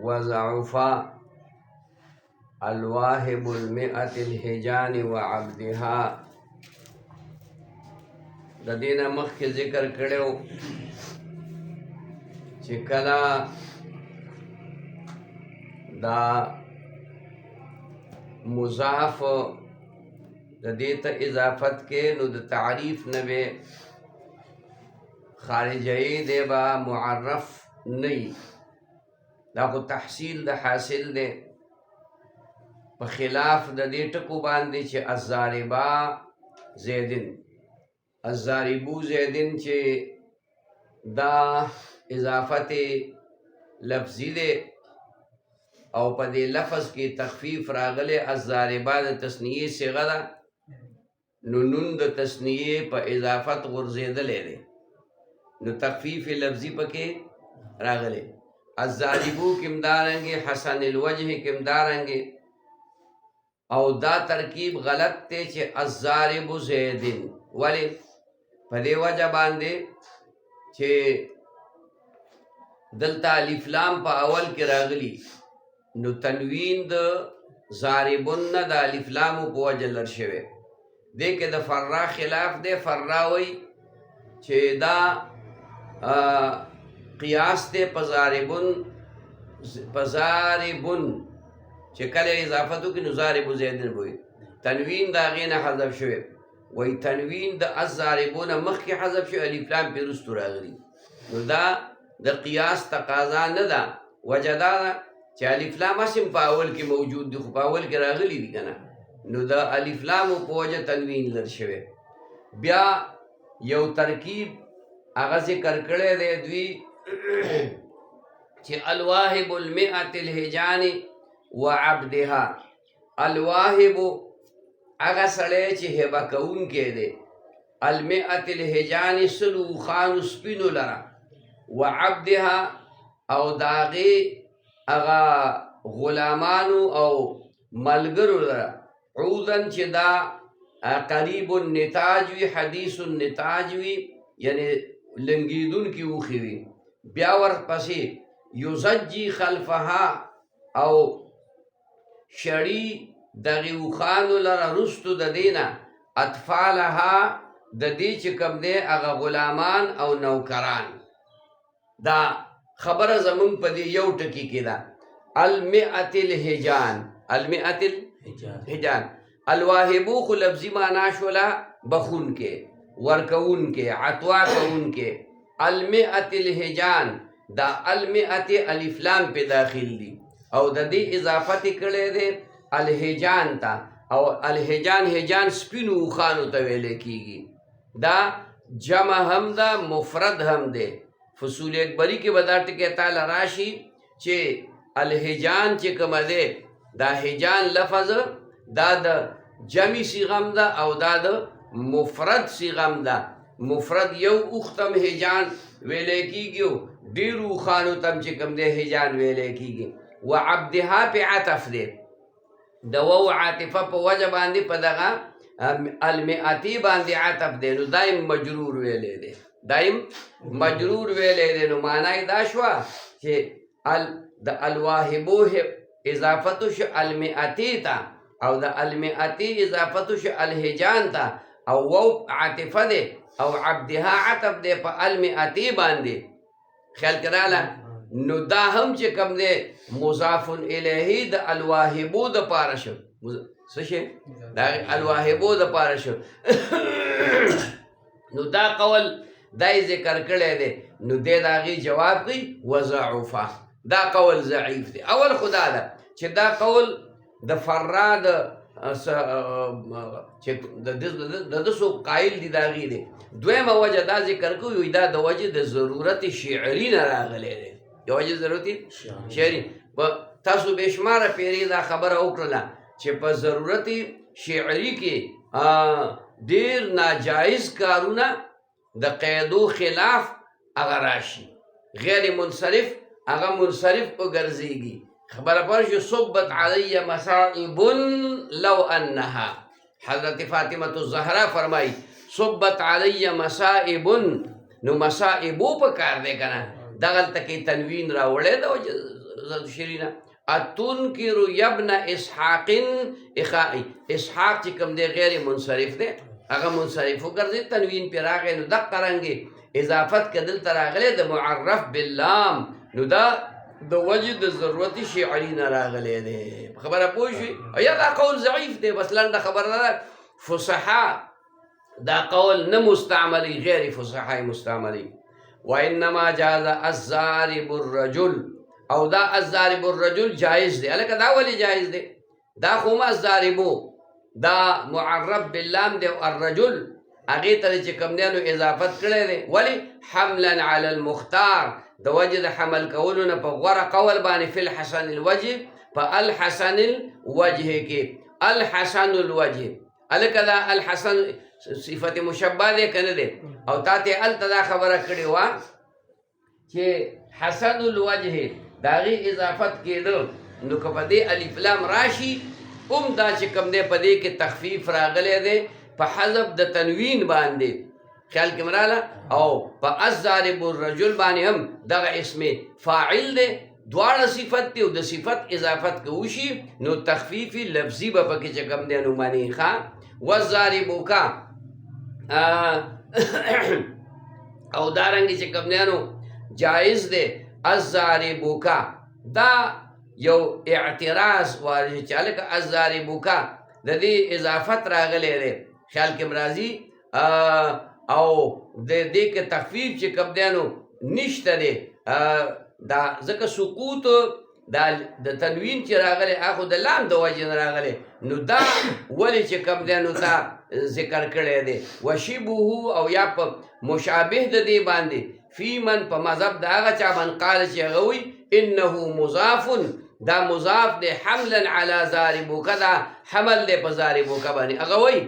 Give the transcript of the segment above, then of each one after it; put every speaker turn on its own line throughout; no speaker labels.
وضعفا الواهب المئة الهجان وعبدها. د دې نه مخکې ذکر کړو چې کله دا مضاف د دې ته اضافت کې نو د تعریف نه به خارجی دی با معرف نه دا خو تحصیل د حاصل دی په خلاف د دې ټکو باندې چې الضاربا زیدن الضاربو زیدن چې دا اضافت لفظی دی او په دې لفظ کې تخفیف راغلی الضاربا د تثنیه صیغه ده نو نون د تثنیه په اضافت غورځېدلی دی نو تخفیف لفظی پکې راغلی الضاربو کم دارنګې حسن الوجه کم دارنګې او دا ترکیب غلط تے چې الضارب زیدن ولی په دې وجه باندې چې دلته الف لام په اول کې راغلی نو تنوین د ضاربن نه د الف لام په وجه لر شوی دې کې د فرا خلاف دی فرا وی چې دا قیاس دی په ضاربن چې کله اضافتو کې نو ضارب زیدن وي تنوین د هغې نه حذف شوی وی تنوین د الضاربون مخکې حذف شوی الف لام پې وروستو راغلي نو دا د قیاس تقاضا نه ده وجه دا ده چې الف لام هسې په اول کې موجود دي خو په اول کې راغلي دي که نه نو د الف لامو په وجه تنوین لر شوی بیا یو ترکیب هغه ذکر کړی دی دوی چې الواهب المئة الهجان وعبدها الواهب اغا سړی چې هبه کوونکی دی المئة الهجان سلو خانو سپینو لره وعبدها او داغې اغا غلامانو او ملګرو لره عودن چې دا قریب النتاج وي حدیث النتاج وي یعنی لنګیدونکي اوښې وي بیا ورپسې یزجي خلفها او شړی دغې اوښانو لره رستو د دې نه اطفالها د دې چې کوم دی هغه غلامان او نوکران دا خبره زمونږ په دې یو ټکي کې ده المئة الهجان المئة الهجان الواهبو خو لفظي معنا شوله بخونکې ورکوونکې عطوا کوونکې المئة الهجان دا المئة الف لام په داخل دي او د دې اضافت کړی دی الهجان ته او الهجان هجان سپینو اوښانو ته ویلی کېږي دا جمع هم ده مفرد هم دی فصول اکبري کې به دا ټکی تاله راشي چې الهجان چې کومه دی دا هجان لفظ دا د جمعي صیغه ده او دا د مفرد صیغه ده مفرد یو اوښ تم هجان ویلی کېږي ډېرو اوښانو تم چې کوم دی هجان ویلی کېږي وعبدها پی عطف دی د وو عاطفه په وجه باندې په دغه المئتی باندې عطف دی نو دایم مجرور ویلی دی دایم مجرور ویلی دی نو معنی دا شوه چې د الواهبو اضافتو شو المئتی ته او د المئتی اضافتو شو الهجان ته او وو عاطفه دی او عبدها عطف دی په المئتی باندې خیال کراله نو دا هم چې کوم دی مضاف الیه د الواهبو د پاره شو څه شی دا الواهبو د پاره شو نو دا قول دای ذکر کړی دی نو دی د هغې جواب کوي وضعفه دا قول ضعیف دی اول خدا ده چې دا قول د فرا د چې د دسو قایل دي د هغې دی دویمه وجه دا ذکر کوي دا د وجې د ضرورت شعري نه راغلی دی د وجې ضرورت شعري تاسو بېشماره پیرې دا خبره وکړله چې په ضرورت شعري کې ډېر ناجایز کارونه د قیدو خلاف هغه راشي غیر منصرف هغه منصرف وګرځېږي خبره پوه شو صبت علی مصائب لو انها حضرت فاطمة الزهرا فرمائی صبت علی مصائب نو مصائبو په کار دی که نه دغلته کې تنوین راوړی د شرینا اتنکر یبن اسحاق اخائی اسحاق چې کوم دی غیر منصرف دی هغه منصرف وګرځي تنوین پې راغی نو دقه رنګې اضافت که دلته راغلی د معرف باللام نو دا د وجه د ضرورت شعري نه راغلی دی خبره پوه شوې یا دا قول ضعیف دی بس لنډه خبره ده فصحا دا قول نه مستعملی غیر فصحا مستعملی وانما جاز الضارب الرجل او دا الضارب الرجل جائز دی الکه دا ولی جائز دی دا خو ما الضاربو دا معرب باللام دی او الرجل هغې ته چې کوم دی نو اضافت کړی دی ولی حملا علی المختار د وجه د حمل کولو نه په غوره قول باندې فی الحسن الوجه په الحسن الوجه کې الحسن الوجه الکه دا الحسن صفت مشبه دی که نه دی او تا ته هلته دا خبره کړې وه چې حسن الوجه د هغې اضافت کېده نو که په دې الف لام راشي هم دا چې کوم دی په دې کې تخفیف راغلی دی په حذف د تنوین باندې خیال کې مراله او په الضارب الرجل باندې هم دغه اسم فاعل دی دواړه صفت دی او د صفت اضافت که وشي نو تخفیفي لفظي به پکې چې کوم دی نو معنی ښه والضاربوکا او دارنګې چې کوم دی نو جایز دی الضاربوکا دا یو اعتراض وارد چې هلکه الضاربوکا د دې اضافت راغلی دی خیال کې راځي او د دې کې تخفیف چې کوم دی نو نشته دی دا ځکه سقوط د تنوین چې راغلی هغه د لام د وجې نه راغلی نو دا ولې چې کوم دی نو دا ذکر کړی دی وشبهه او یا په مشابه د دې باندې فی من په مذهب د هغه چا باندې قال چې هغه وایي انه مضاف دا مضاف دی حملا علی ضاربوکه دا حمل دی په ضاربوکه باندې هغه وایي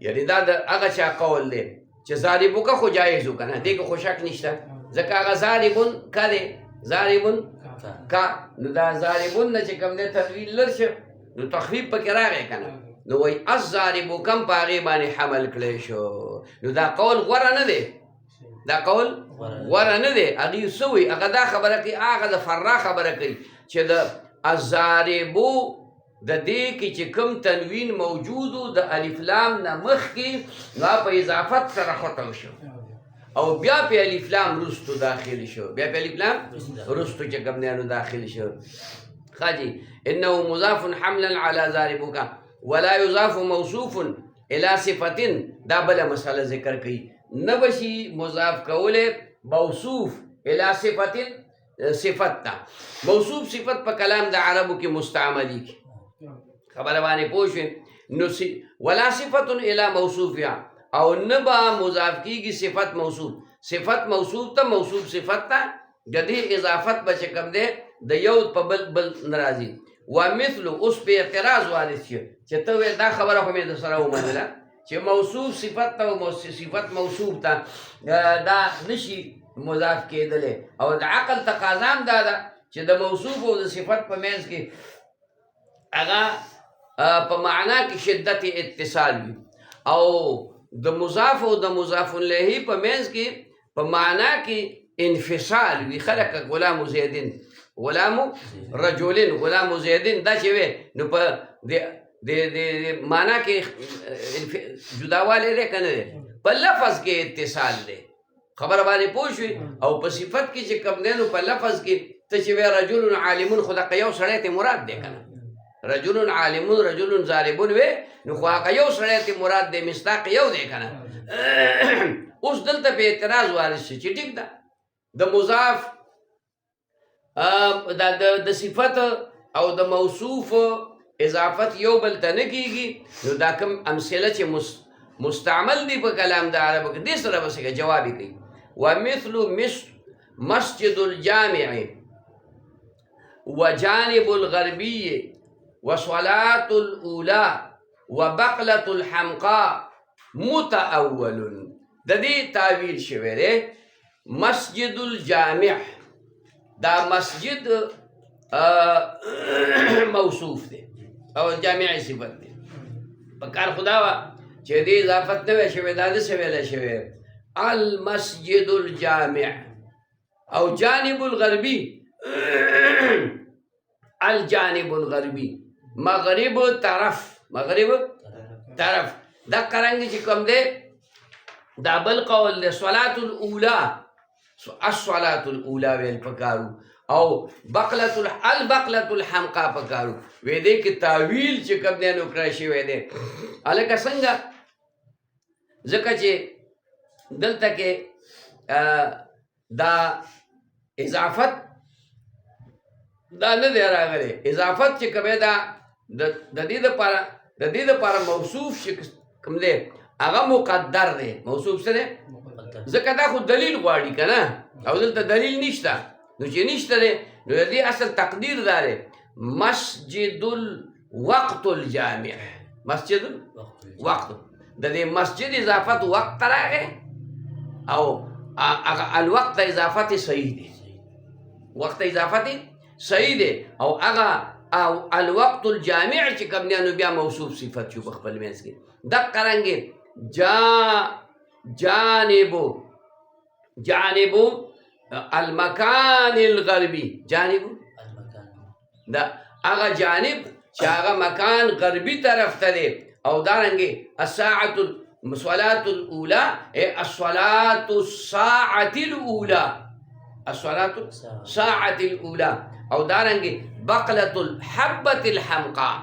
یعنی دا د هغه چا قول دی چې ضاربوکه خو جایز و که نه دې کې خو شک نشته ځکه هغه ضاربون که دی ضاربون که نو دا ضاربون نه چې کوم دی تنوین لر شه نو تخفیف پکې راغی که نه نو وایي الضاربوکه هم په هغې باندې حمل کړی شو نو دا قول غوره نه دی دا قول غوره نه دی هغې څه وایي هغه دا خبره کوي هغه د فرا خبره کوي چې د الضاربو د دې کې چې کوم تنوین موجود و د الف لام نه مخکې نو په اضافت سره ختم شو او بیا په الف لام رستو داخل شو بیا په الف لام رستو چې کوم دی نو داخل شو خاجي انه مضاف حملا على ضاربوکه ولا يضاف موصوف الى صفه دا بله مسئله ذکر کوي نه بشي مضاف کولی موصوف الى صفه صفت ته موصوف صفت په کلام د عربو کې مستعملی کی خبره باندې پوه شوې نو ولا صفت الى موصوفها او نه به مضاف کیږي صفت موصوف صفت موصوف ته موصوف صفت ته د دې اضافت به چې کوم دی د یو په بل ناراضي ومثل اوس په اعتراض وارد شي چې ته وې دا خبره خو مې د سره ومنله چې موصوف صفت ته او صفت موصوف ته دا نشي مضاف کېدلی او د عقل تقاضا هم دا ده چې د موصوف او د صفت په منځ کې هغه په معنا کې شدت اتصال وي او د مضاف او د مضاف الیه په منځ کې په معنا کې انفصال وي خلق غلام زیدین غلام رجلین غلام زیدین دا چې وي نو په د معنا کې جداوالی دی که نه دی په لفظ کې اتصال دی خبره باندې پوه شوې او په صفت کې چې کوم دی نو په لفظ کې ته چې وی رجل عالمون خو دقه یو سړی ته مراد دی که نه رجل عالمون رجل ضاربون وی نو خو هغه یو سړی ته مراد دی مصداق یو دی که نه اوس دلته په اعتراض وارد شي چې ټیک ده د مضاف د صفت او د موصوف اضافت یو بل ته نه کېږي نو دا کوم امثله چې مستعمل دی په کلام د عربو کې دې سره بس جواب کوي ومثل مسجد الجامع وجانب الغربي وصلاة الأولى وبقلة الحمقاء متأول د دې تعویل شوی دی مسجد الجامع دا مسجد موصوف دی او جامع صفت دی په کار خدا وا چې دې اضافت نه وی شوی دا داسې ویلی شوی المسجد الجامع او جانب الغربي الجانب الغربي مغرب طرف دا قرنګ چې کوم دی دا بل قول دی صلاة الاولى الصلاة الاولى ویل پکارو او البقلة الحمقا پکارو وی دی کې تاویل چې کوم دی نو کړی شوی دی هلکه څنګه ځکه چې دلته کې دا اضافت دا نه دی راغلی اضافت چې کوم دا د دې دپاره موصوف چې کوم دی هغه مقدر دی موصوف څه دی ځکه دا خو دلیل غواړي که نه او دلته دلیل نشته نو چې نشته دی نو د دې اصل تقدیر دا دی مسجد الوقت الجامع مسجد الوقت د دې مسجد اضافت وقت ته راغی او هغه الوقت اضافت صحیح دی وقت اضافت صحیح دی او هغه او الوقت الجامع چې کوم دی نو بیا موصوف صفت شو په خپل منځ کې دقه رنګې جانب المکان الغربي جانب دا هغه جانب چې هغه مکان غربي طرف ته دی او دارنګې الصلاة الأولى الصلاة الساعة الأولى او دارنګې بقلة الحبة الحمقاء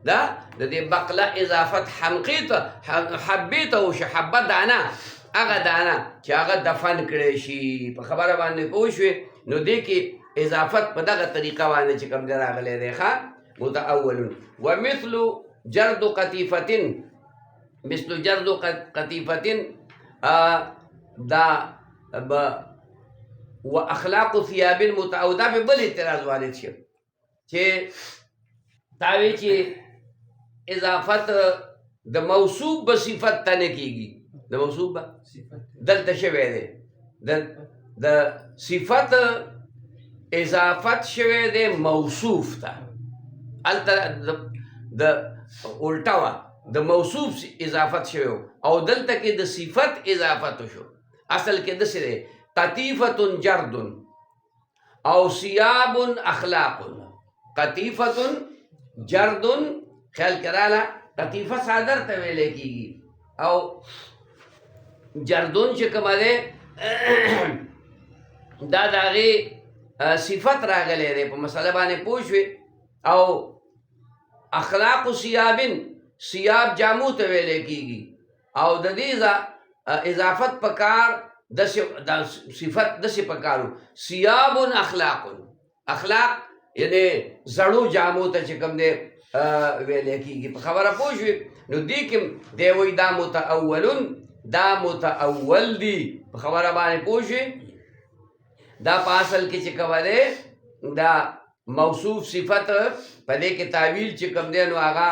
دا د دې بقله اضافت حمقې ته حبې ته وشي حبه دانه هغه دانه چې هغه دفن کړی شي په خبره باندې پوه شوې نو دې کې اضافت په دغه طریقه باندې چې کوم دی راغلی دی ښه متأول ومثل جرد قطیفة دا واخلاق ثياب متعوده په بل اعتراض وارد شي چې تاوی چې اضافت د موصوف به صفت ته نه کیږي د موصوف به دلته شوی دی د صفت اضافت شوی دی موصوف ته هلته د الټا وه د موصوف اضافت شوی او دلته کې د صفت اضافت شو اصل کې داسې دی قطیفة جرد او ثياب اخلاق قطیفة جرد خیال کراله قطیفه صادر ته ویلې کېږي او جردون چې کومه دی دا د هغې صفت راغلی دی په مسله باندې پوه شوې او اخلاق ثياب جامو ته ویلې کېږي او د دې اضافت په کار د صفت داسې پکارو ثياب اخلاق یعنی زړو جامو ته چې کوم دی ویلې کېږي په خبره پوه شوې نو دې کې دی وایي دا متأول دی په خبره باندې پوه شوې دا په اصل کې چې کومه دی دا موصوف صفت په دې کې تعویل چې کوم دی نو هغه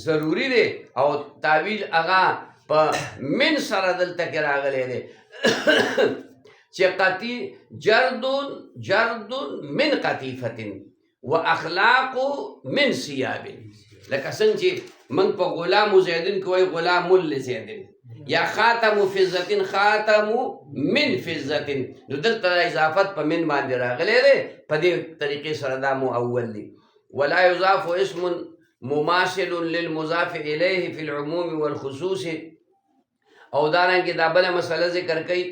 ضروري دی او تعویل هغه په من سره دلته کې راغلی دی چې جرد من قطیفة واخلاق من ثياب لکه څنګه چې موږ په غلام زیدین کې وایي غلام لزیدین یا خاتم فضة خاتم من فضة نو دلته اضافت په من باندې راغلی دی په دې طریقې سره دا مؤول دی ولا يضاف اسم مماثل للمضاف إليه في العموم والخصوص او دارنګې دا بله مسله ذکر کوي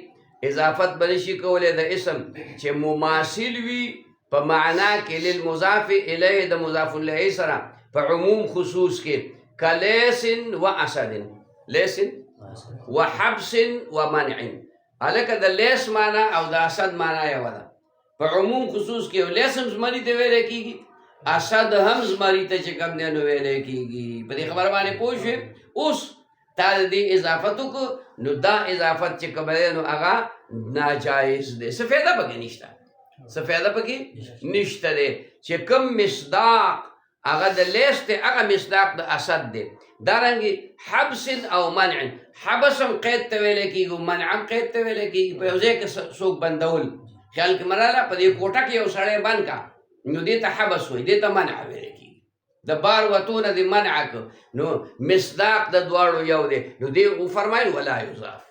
اضافت بنشي کولی د اسم چې مماثل وي په معنا کې للمضاف الیه د مضاف الیه سره په عموم خصوص کې کلیس و اسد لیس و حبس و منع هلکه د لیس معنا او د اسد معنا یو ده په عموم خصوص کې لیس هم زمري ته ویلی کېږي اسد هم زمري ته چې کوم دی نو ویلی کېږي په دې خبره باندې پوه شوې اوس تا د دې اضافت وکړو نو دا اضافت چې کوم دی نو هغه ناجایز دی څه فایده پکې نشته څه فایده پکې نشته دی چې کوم مصداق هغه د لیس دی هغه مصداق د اسد دی دارنګې حبس او منع حبس هم قید ته ویلی کېږي منع هم قید ته ویلی کېږي په یو ځای کې څوک بندول خیال کې مراله په دې کوټه کې یو سړی بند کا نو دې ته حبس وایي دې ته منع ویلی کېږي د بار وتونه دې منع کړ نو مصداق د دواړو یو دی نو دې وفرمایل ولا یضاف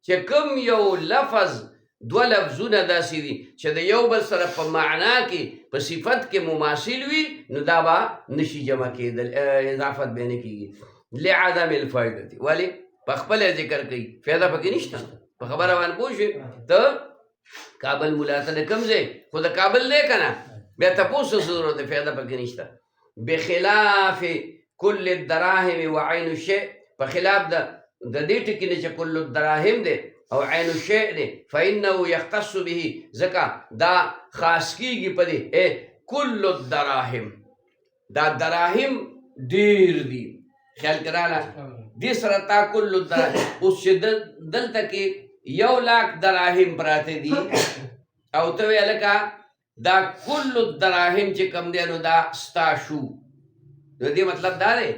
چې کوم یو لفظ دوه لفظونه داسې دي چې د یو بل سره په معنا کې په صفت کې مماثل وي نو دا به نشي جمع کېدل اضافت به نه کېږي لعدم الفائدة ولې په خپله ذکر کوي فایده پکې نشته په خبره باندې پوه شوې ته کابل ملا ته د کوم ځای خو د کابل دی که نه بیا تپوس ته ضرورت دی فایده پکې نشته بخلاف کل الدراهم وعین الشیء په خلاف د دې ټکي نه چې کل الدراهم دی او عین الشیء دی فانه یختص به ځکه دا خاص کېږي په دې کل الدراهم دا دراهم ډېر دي خیال کې راغله دې سره تا کل الدراهم اوس چې دلته کې 1,00,000 دراهم پراته دي او ته وې هلکه دا کل الدراهم چې کوم دی نو دا ستا شو نو دې مطلب دا دی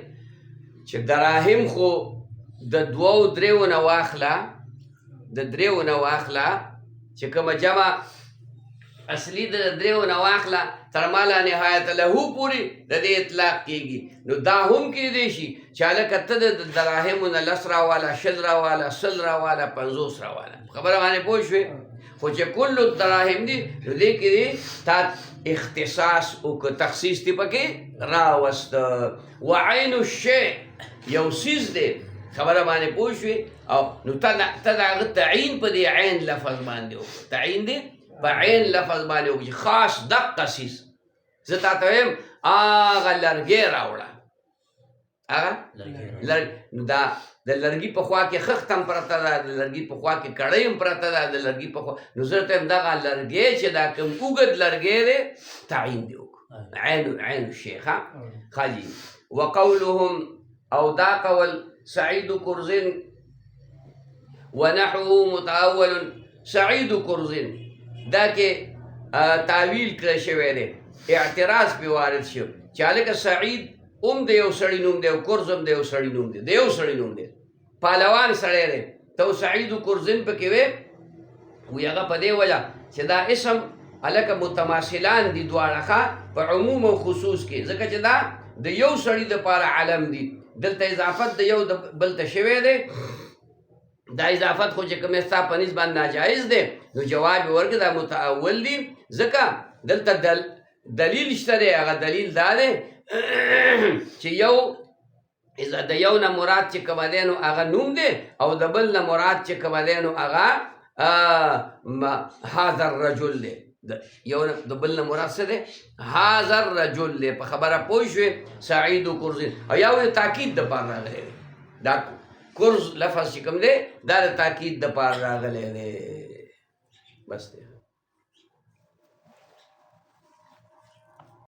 چې دراهم خو د 2-3 نه واخله د 3 نه واخله چې کومه جمع اصلي د 3 نه واخله تر ما لا نهایت له پورې د دې اطلاق کېږي نو دا هم کېدی شي چې هلکه ته د دراهمو نه 10 راواله 20 راواله 100 راواله 50 راواله خبره باندې پوه شوې خو چې کل الدراهم دي نو دې کې تا اختصاص او که تخصیص دی پکې راوسته وعین الشیء یو څیز دی خبره باندې پوه شوې او نو ته د هغه تعین په دې عین لفظ باندې وکړه تعین دی په عین لفظ باندې وکړي خاص دقه څیز زه تا ته وایم هغه لرګی راوړه هغه نو دا د لرګي په خوا کې خښت هم پرته ده د لرګي په خوا کې کړۍ هم پرته ده د لرګي په خوا نو زه ته یم دغه لرګی چې دا کوم اوږد لرګی دی تعین دی وکړو عین الشیخ خاجي وقولهم او دا قول سعید کرزن ونحوه متأول سعید کرزن دا کې تعویل کړی شوی دی اعتراض پې وارد شو چې هلکه سعید هم د یو سړي نوم دی او کرز هم د یو سړي نوم دی د یو سړي نوم دی پهلوان سړی دی ته سعید کرزن پکې وې وی هغه په دې وجه چې دا اسم هلکه متماثلان دي دواړه په عموم او خصوص کې ځکه چې دا د یو سړي دپاره علم دي دلته اضافت د یو بل ته شوی دی دا اضافت خو چې کوم ستا په نسبت باندې ناجایز دی نو جواب یې ورکړه دا متأول دي ځکه دلته دلیل شته دی هغه دلیل دا دی چې یو د یو نه مراد چې کومه دی نو هغه نوم دی او د بل نه مراد چې کومه دی نو هغه هذا الرجل دی یو د بل نه مراد څه دی هذا الرجل دی په خبره پوه شوې سعید کرزن او یا د تاکید دپاره راغلی دی دا کرز لفظ چې کوم دی دا د تاکید دپاره راغلی دی بس دی